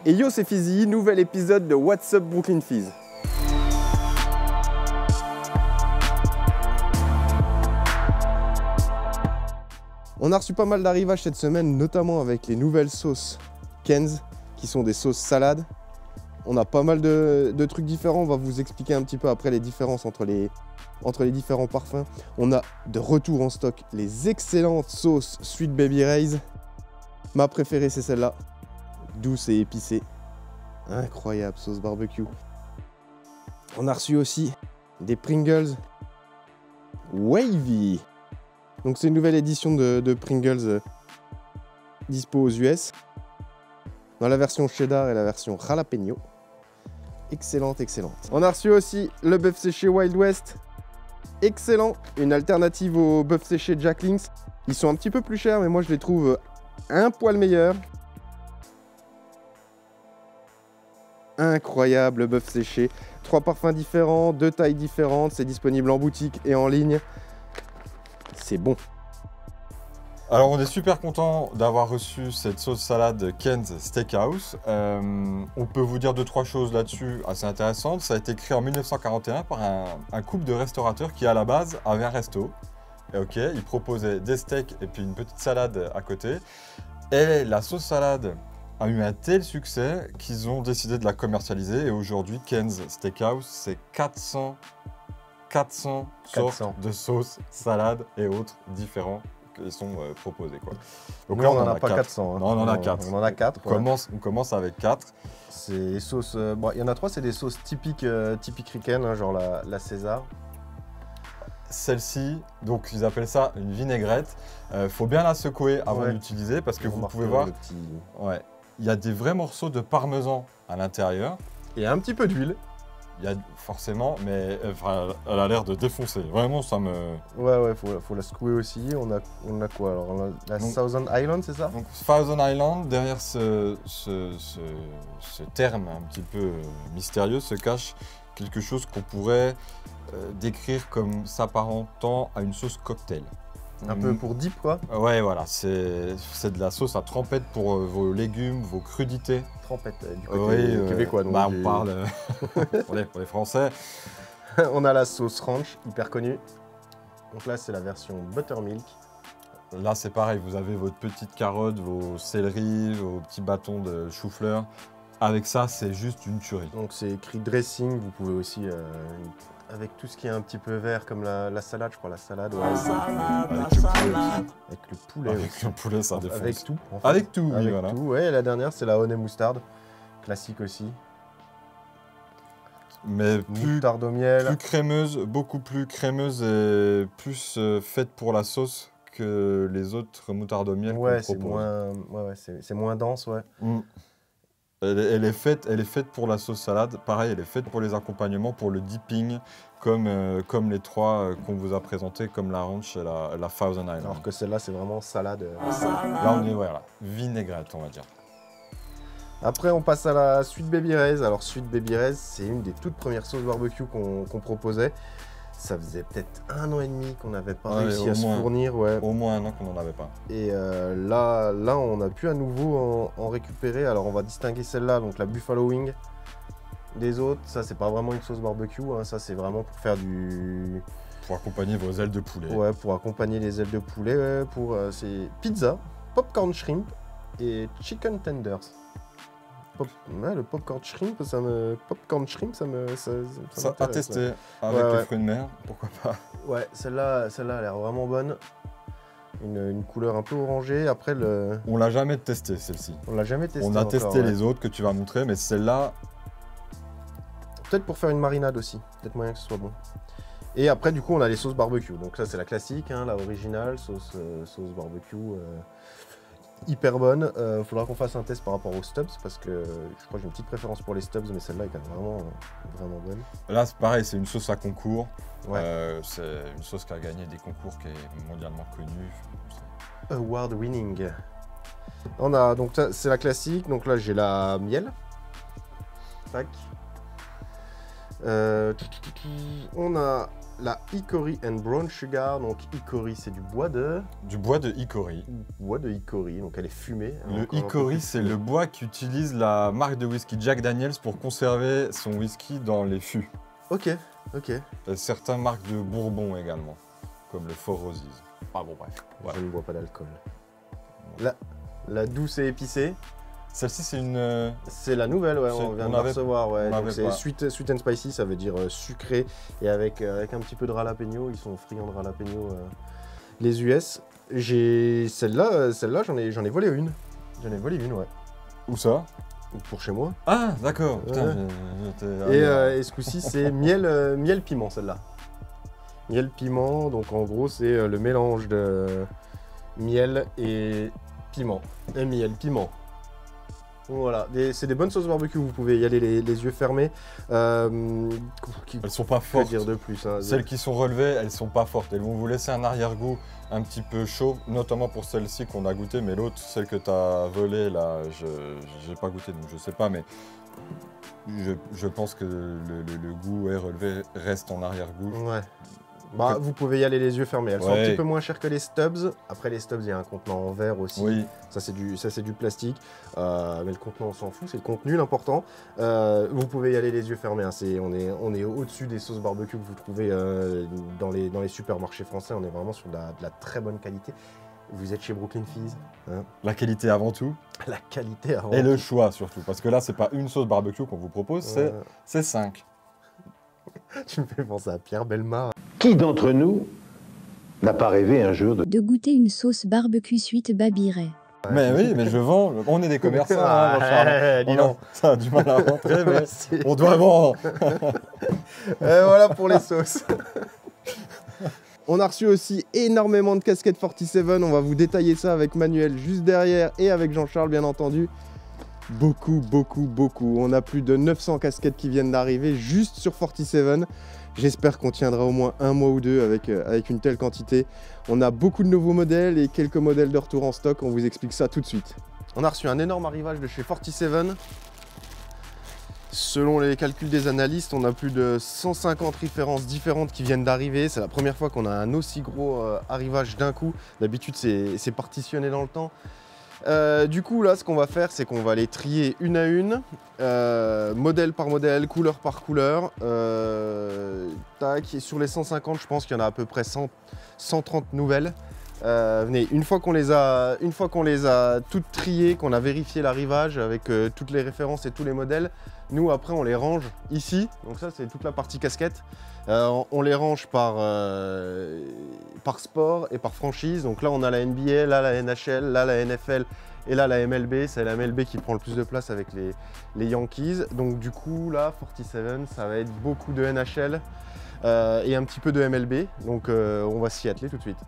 Et yo, c'est Fizzy, nouvel épisode de What's Up Brooklyn Fizz. On a reçu pas mal d'arrivages cette semaine, notamment avec les nouvelles sauces Ken's, qui sont des sauces salades. On a pas mal de trucs différents, on va vous expliquer un petit peu après les différences entre les différents parfums. On a de retour en stock les excellentes sauces Sweet Baby Ray's. Ma préférée, c'est celle-là, douce et épicée. Incroyable sauce barbecue. On a reçu aussi des Pringles Wavy. Donc c'est une nouvelle édition de Pringles dispo aux US. Dans la version cheddar et la version jalapeno. Excellente, excellente. On a reçu aussi le bœuf séché Wild West. Excellent. Une alternative au bœuf séché Jack Links. Ils sont un petit peu plus chers, mais moi je les trouve un poil meilleurs. Incroyable le bœuf séché. 3 parfums différents, 2 tailles différentes. C'est disponible en boutique et en ligne. C'est bon. Alors on est super content d'avoir reçu cette sauce salade Ken's Steakhouse. On peut vous dire 2-3 choses là-dessus assez intéressantes. Ça a été créé en 1941 par un couple de restaurateurs qui à la base avait un resto. Et ok, ils proposaient des steaks et puis une petite salade à côté. Et la sauce salade a eu un tel succès qu'ils ont décidé de la commercialiser. Et aujourd'hui Ken's Steakhouse, c'est 400 sortes de sauces, salades et autres différents qui sont proposés, quoi. Donc nous, là, on n'en a pas 400. Hein. Non, on en a 4. On en a 4. On commence avec 4. C'est sauces. Bon, il y en a 3, c'est des sauces typiques ricaines, hein, genre la César. Celle-ci, donc ils appellent ça une vinaigrette. Faut bien la secouer avant d'utiliser parce que vous pouvez voir, il y a des vrais morceaux de parmesan à l'intérieur. Et un petit peu d'huile. Il y a forcément, mais enfin, elle a l'air de défoncer. Vraiment, ça me... Ouais, faut la secouer aussi. On a quoi alors? On a la Thousand Island, c'est ça? Donc, Thousand Island, derrière ce terme un petit peu mystérieux, se cache quelque chose qu'on pourrait décrire comme s'apparentant à une sauce cocktail. Un peu pour dip, quoi? Ouais, voilà. C'est de la sauce à trempette pour vos légumes, vos crudités. Trempette, du côté québécois. Donc on parle pour les Français. On a la sauce ranch, hyper connue. Donc là, c'est la version buttermilk. Là, c'est pareil. Vous avez votre petite carotte, vos céleris, vos petits bâtons de chou-fleur. Avec ça, c'est juste une tuerie. Donc c'est écrit dressing. Vous pouvez aussi... avec tout ce qui est un petit peu vert, comme la salade, je crois, la salade. Ouais, avec le poulet. Avec le poulet, ça défonce. Avec tout. En fait. Avec tout, oui, voilà. Tout, ouais, et la dernière, c'est la honey moutarde. Classique aussi. Mais moutarde au miel. Plus crémeuse, beaucoup plus crémeuse et plus faite pour la sauce que les autres moutardes au miel qu'on propose. C'est moins dense, ouais. Elle est faite pour la sauce salade. Pareil, elle est faite pour les accompagnements, pour le dipping, comme les 3 qu'on vous a présentés, comme la ranch et la Thousand Island. Alors que celle-là, c'est vraiment salade. Là, on est vinaigrette, on va dire. Après, on passe à la Sweet Baby Ray's. Alors, Sweet Baby Ray's, c'est une des toutes premières sauces barbecue qu'on proposait. Ça faisait peut-être 1 an et demi qu'on n'avait pas réussi à se fournir. Ouais. Au moins 1 an qu'on n'en avait pas. Et là, on a pu à nouveau en récupérer. Alors, on va distinguer celle-là, donc la Buffalo Wing, des autres. Ça, c'est pas vraiment une sauce barbecue. Hein. Ça, c'est vraiment pour faire du... Pour accompagner vos ailes de poulet. Ouais, pour accompagner les ailes de poulet. Ouais, c'est pizza, popcorn shrimp et chicken tenders. Le popcorn shrimp, ça à tester avec les fruits de mer, pourquoi pas. Ouais, celle-là a l'air vraiment bonne. Une couleur un peu orangée. Après on l'a jamais testé, celle-ci. On l'a jamais testé. On a testé les autres que tu vas montrer, mais celle-là... Peut-être pour faire une marinade aussi. Peut-être moyen que ce soit bon. Et après, du coup, on a les sauces barbecue. Donc ça, c'est la classique, hein, la originale, sauce barbecue. Hyper bonne. Faudra qu'on fasse un test par rapport aux Stubbs parce que je crois que j'ai une petite préférence pour les Stubbs, mais celle-là est quand même vraiment bonne. Là, c'est pareil, c'est une sauce à concours. Ouais. C'est une sauce qui a gagné des concours, qui est mondialement connue. Award winning. On a donc c'est la classique. Donc là, j'ai la miel. Tac. On a la Hickory and Brown Sugar. Donc Hickory, c'est du bois de hickory. Donc elle est fumée. Le hickory, c'est le bois qu'utilise la marque de whisky Jack Daniels pour conserver son whisky dans les fûts. Ok. Et certaines marques de bourbon également, comme le Four Roses. Ah bon, bref. Je ne bois pas d'alcool. La douce et épicée. Celle-ci, c'est une... C'est la nouvelle, ouais, on vient de la recevoir. Ouais. C'est sweet and spicy, ça veut dire sucré et avec un petit peu de jalapeno. Ils sont friands de jalapeno, les US. Celle-là, j'en ai volé une. Ouais. Où ça? Pour chez moi. Ah, d'accord. Et ce coup-ci, c'est miel piment, celle-là. Miel piment, donc en gros, c'est le mélange de miel et piment. Et miel piment. Voilà, c'est des bonnes sauces barbecue, vous pouvez y aller les yeux fermés. Elles sont pas fortes. Que dire de plus, hein, Celles qui sont relevées, elles sont pas fortes. Elles vont vous laisser un arrière-goût un petit peu chaud, notamment pour celle-ci qu'on a goûté, mais l'autre, celle que tu as volée, là, je n'ai pas goûté, donc je sais pas, mais je pense que le goût est relevé, reste en arrière-goût. Ouais. Bah, vous pouvez y aller les yeux fermés. Elles sont un petit peu moins chères que les Stubbs. Après, les Stubbs, il y a un contenant en verre aussi. Oui. Ça, c'est du plastique. Mais le contenant, on s'en fout. C'est le contenu, l'important. Vous pouvez y aller les yeux fermés. Hein. On est au-dessus des sauces barbecue que vous trouvez dans les supermarchés français. On est vraiment sur de la très bonne qualité. Vous êtes chez Brooklyn Fizz. Hein. La qualité avant tout. La qualité avant tout. Et le choix, surtout. Parce que là, c'est pas une sauce barbecue qu'on vous propose, c'est 5. Tu me fais penser à Pierre Bellemare. Qui d'entre nous n'a pas rêvé un jour de goûter une sauce barbecue suite Babiret? Mais oui, mais je vends. On est des commerçants, hein, Jean-Charles. Ça a du mal à rentrer, mais on doit vendre. Voilà pour les sauces. On a reçu aussi énormément de casquettes 47. On va vous détailler ça avec Manuel juste derrière et avec Jean-Charles, bien entendu. Beaucoup. On a plus de 900 casquettes qui viennent d'arriver juste sur 47. J'espère qu'on tiendra au moins un mois ou deux avec une telle quantité. On a beaucoup de nouveaux modèles et quelques modèles de retour en stock. On vous explique ça tout de suite. On a reçu un énorme arrivage de chez 47. Selon les calculs des analystes, on a plus de 150 références différentes qui viennent d'arriver. C'est la première fois qu'on a un aussi gros arrivage d'un coup. D'habitude, c'est partitionné dans le temps. Du coup, là, ce qu'on va faire, c'est qu'on va les trier une à une, modèle par modèle, couleur par couleur. Tac, et sur les 150, je pense qu'il y en a à peu près 130 nouvelles. Venez, une fois qu'on les a toutes triées, qu'on a vérifié l'arrivage avec toutes les références et tous les modèles, nous, après, on les range ici. Donc ça, c'est toute la partie casquette. On les range par sport et par franchise. Donc là, on a la NBA, là, la NHL, là, la NFL et là, la MLB. C'est la MLB qui prend le plus de place avec les Yankees. Donc du coup, là, 47, ça va être beaucoup de NHL et un petit peu de MLB. Donc on va s'y atteler tout de suite.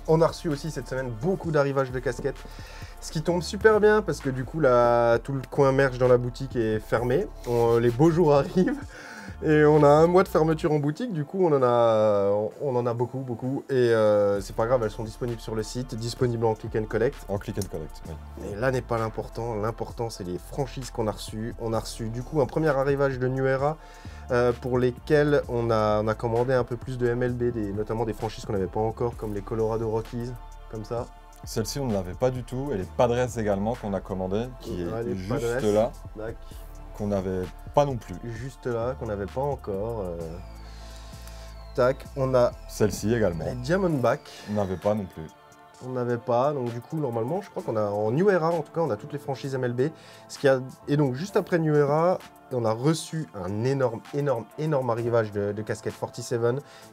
On a reçu aussi cette semaine beaucoup d'arrivages de casquettes, ce qui tombe super bien parce que du coup là, tout le coin merch dans la boutique est fermé. Les beaux jours arrivent et on a un mois de fermeture en boutique, du coup on en a beaucoup et c'est pas grave, elles sont disponibles sur le site, disponibles en click and collect. En click and collect, oui. Mais là n'est pas l'important c'est les franchises qu'on a reçues. On a reçu du coup un premier arrivage de New Era pour lesquels on a commandé un peu plus de MLB, notamment des franchises qu'on n'avait pas encore, comme les Colorado Rockies, comme ça. Celle-ci, on ne l'avait pas du tout, et les Padres également qu'on a commandé, qui est juste là, qu'on n'avait pas non plus. Juste là, qu'on n'avait pas encore. Tac, on a... Celle-ci également. Les Diamondback. On n'avait pas non plus. On n'avait pas, donc du coup, normalement, je crois qu'on a, en New Era, en tout cas, on a toutes les franchises MLB. Et donc, juste après New Era, on a reçu un énorme arrivage de casquettes 47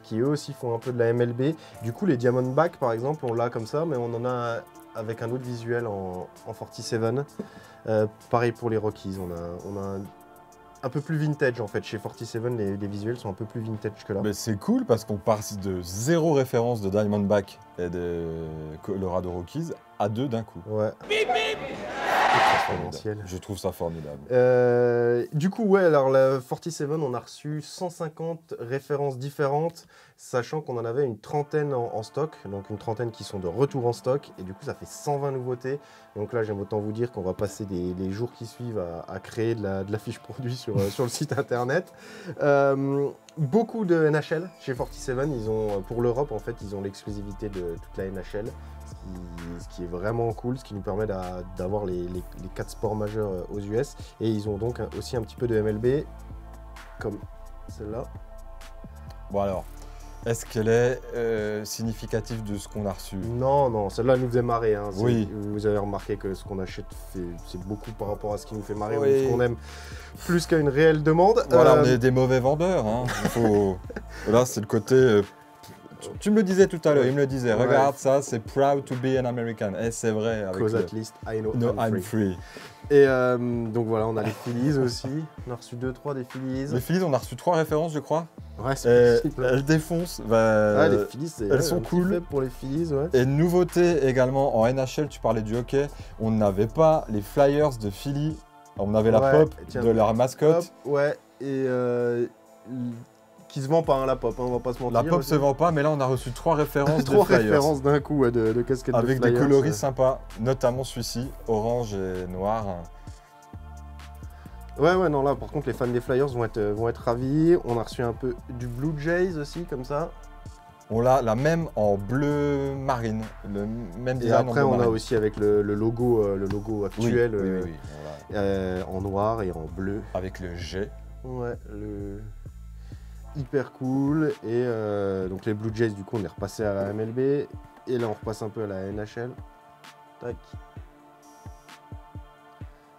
qui eux aussi font un peu de la MLB. Du coup, les Diamondback, par exemple, on l'a comme ça, mais on en a avec un autre visuel en 47. Pareil pour les Rockies, on a un peu plus vintage en fait. Chez 47, les visuels sont un peu plus vintage que là. Mais c'est cool parce qu'on passe de 0 référence de Diamondback et de Colorado Rockies à 2 d'un coup. Ouais. Je trouve ça formidable. Du coup, ouais, alors la 47, on a reçu 150 références différentes, sachant qu'on en avait une trentaine en stock, donc une trentaine qui sont de retour en stock, et du coup, ça fait 120 nouveautés. Donc là, j'aime autant vous dire qu'on va passer les jours qui suivent à créer de la fiche produit sur le site internet. Beaucoup de NHL chez 47, ils ont, pour l'Europe, en fait, ils ont l'exclusivité de toute la NHL. Ce qui est vraiment cool, ce qui nous permet d'avoir les 4 sports majeurs aux US. Et ils ont donc aussi un petit peu de MLB, comme celle-là. Bon alors, est-ce qu'elle est significative de ce qu'on a reçu? Non, non, celle-là nous faisait marrer. Hein. Oui. Vous avez remarqué que ce qu'on achète, c'est beaucoup par rapport à ce qui nous fait marrer, Oui. ou ce qu'on aime, plus qu'à une réelle demande. Voilà, on est des mauvais vendeurs. Hein. Là, c'est le côté... Tu me le disais tout à l'heure, il me le disait. Ouais. Regarde ça, c'est proud to be an American. Et c'est vrai. Avec Cause at least, I know No, I'm I'm free. free. Et donc voilà, on a les Phillies aussi. On a reçu 2-3 des Phillies. Les Phillies, on a reçu 3 références, je crois. Ouais, c'est possible. Elles défoncent. Ouais, les Phillies, elles sont un petit cool. faible pour les Phillies, ouais. Et nouveauté également en NHL, tu parlais du hockey, on n'avait pas les Flyers de Philly, on avait la Ouais, pop tiens, de leur mascotte. Hop, ouais, et qui se vend pas, hein, la pop, hein, on va pas se mentir. La pop se vend pas, mais là on a reçu 3 références Trois de Flyers. références d'un coup, ouais, de casquettes Avec de des Flyers. coloris sympas, notamment celui-ci, orange et noir. Ouais, non, là, par contre, les fans des Flyers vont être ravis. On a reçu un peu du Blue Jays aussi, comme ça. On a la même en bleu marine, le même Et design après, en bleu on a marine. aussi avec le logo Oui, actuel, oui, voilà. en noir et en bleu. Avec le G. Ouais, hyper cool. Et donc les Blue Jays, du coup, on est repassé à la MLB. Et là, on repasse un peu à la NHL. Tac.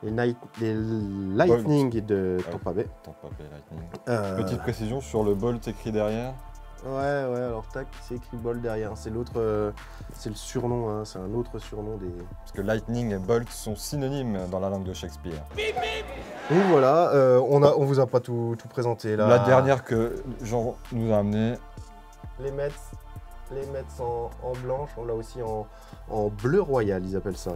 Les Lightning de Tampa Bay. Tampa Bay Lightning. Petite précision sur le bolt écrit derrière. Ouais, alors tac, c'est écrit Bolt derrière. C'est l'autre, c'est le surnom, hein, c'est un autre surnom des. Parce que Lightning et Bolt sont synonymes dans la langue de Shakespeare. Donc voilà, on vous a pas tout présenté là. La dernière que Jean nous a amené, Les Mets en blanche, on l'a aussi en bleu royal, ils appellent ça.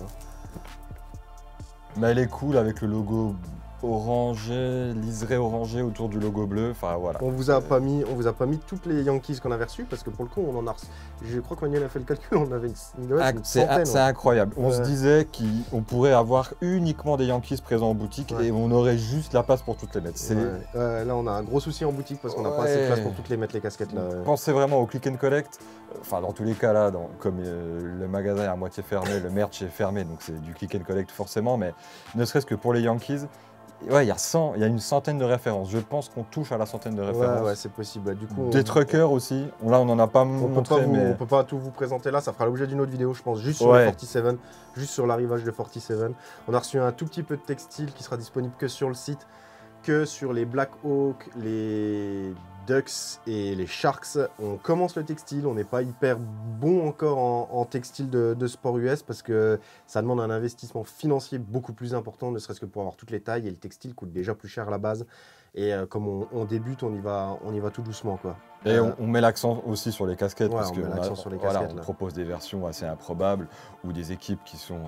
mais elle est cool avec le logo orangé, liseré orangé autour du logo bleu. Enfin voilà. On vous a pas mis toutes les Yankees qu'on avait reçues parce que pour le coup, on en a reçu. Je crois que Manuel a fait le calcul, on avait une centaine. C'est incroyable. On se Ouais. disait qu'on pourrait avoir uniquement des Yankees présents en boutique Ouais. et on aurait juste la place pour toutes les mettre. Ouais, là, on a un gros souci en boutique parce qu'on n'a pas assez de place pour toutes les mettre, les casquettes là. Pensez vraiment au click and collect. Enfin, dans tous les cas, là, comme le magasin est à moitié fermé, le merch est fermé, donc c'est du click and collect forcément, mais ne serait-ce que pour les Yankees, ouais, il y a une centaine de références. Je pense qu'on touche à la centaine de références. Ouais, c'est possible. Du coup, Des truckers aussi. Là, on n'en a pas on montré, mais... peut pas tout vous présenter là, ça fera l'objet d'une autre vidéo, je pense, juste sur Ouais. le 47, juste sur l'arrivage de 47. On a reçu un tout petit peu de textile qui sera disponible que sur le site, que sur les Black Hawk, les Ducks et les Sharks. On commence le textile, on n'est pas hyper bon encore en textile de sport US parce que ça demande un investissement financier beaucoup plus important, ne serait-ce que pour avoir toutes les tailles, et le textile coûte déjà plus cher à la base. Et comme on débute, on y va tout doucement, quoi. Et on met l'accent aussi sur les casquettes, Ouais, parce on que met l'accent sur les voilà, casquettes, on là. propose des versions assez improbables, ou des équipes qui sont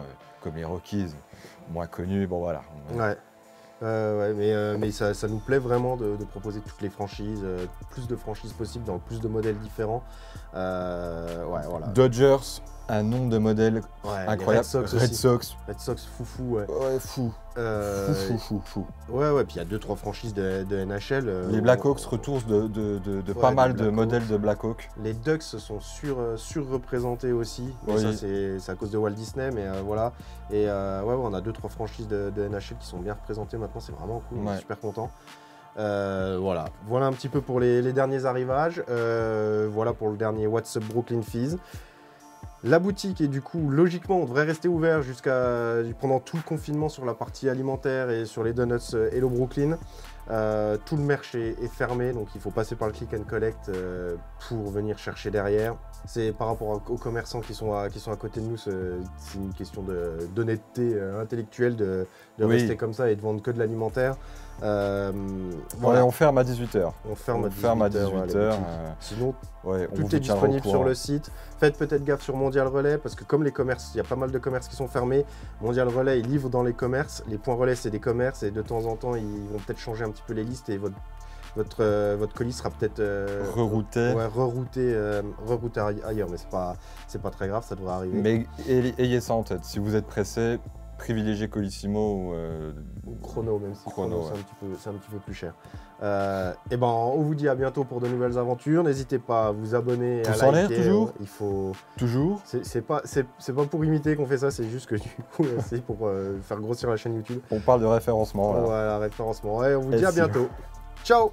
comme les Rockies, moins connues. Bon voilà. Mais ça nous plaît vraiment de proposer toutes les franchises, plus de franchises possibles dans plus de modèles différents. Voilà. Dodgers, un nombre de modèles Ouais, les incroyable. Red Sox, foufou, ouais. Ouais, fou. Fou. Ouais, puis il y a 2-3 franchises de NHL. Les Blackhawks retournent de pas Ouais, mal les de Blackhawks. modèles de Blackhawks. Les Ducks sont surreprésentés aussi. Mais Oui. ça, c'est à cause de Walt Disney, mais voilà. Et on a 2-3 franchises de NHL qui sont bien représentées maintenant. C'est vraiment cool, on Ouais. est super content. Voilà un petit peu pour les derniers arrivages. Voilà pour le dernier What's Up Brooklyn Fizz. La boutique, et du coup, logiquement, on devrait rester ouvert pendant tout le confinement sur la partie alimentaire et sur les donuts Hello Brooklyn. Tout le merch est fermé, donc il faut passer par le click and collect pour venir chercher derrière. C'est par rapport aux commerçants qui sont à côté de nous, c'est une question d'honnêteté intellectuelle de rester comme ça et de vendre que de l'alimentaire. Voilà. On ferme à 18h. On ferme à 18h. Sinon, tout est disponible sur le site. Faites peut-être gaffe sur Mondial Relais, parce que comme les commerces, il y a pas mal de commerces qui sont fermés. Mondial Relais, ils livrent dans les commerces. Les points relais, c'est des commerces, et de temps en temps, ils vont peut-être changer un petit peu les listes, et votre colis sera peut-être rerouté ailleurs, mais c'est pas très grave, ça devrait arriver. Mais ayez ça en tête, si vous êtes pressé, privilégiez Colissimo ou Chrono, même si Chrono, c'est un petit peu plus cher. Et ben, on vous dit à bientôt pour de nouvelles aventures. N'hésitez pas à vous abonner, à liker. Toujours. Il faut toujours. C'est pas pour imiter qu'on fait ça, c'est juste que du coup c'est pour faire grossir la chaîne YouTube. On parle de référencement. Voilà, référencement. Et on vous dit à bientôt. Ciao.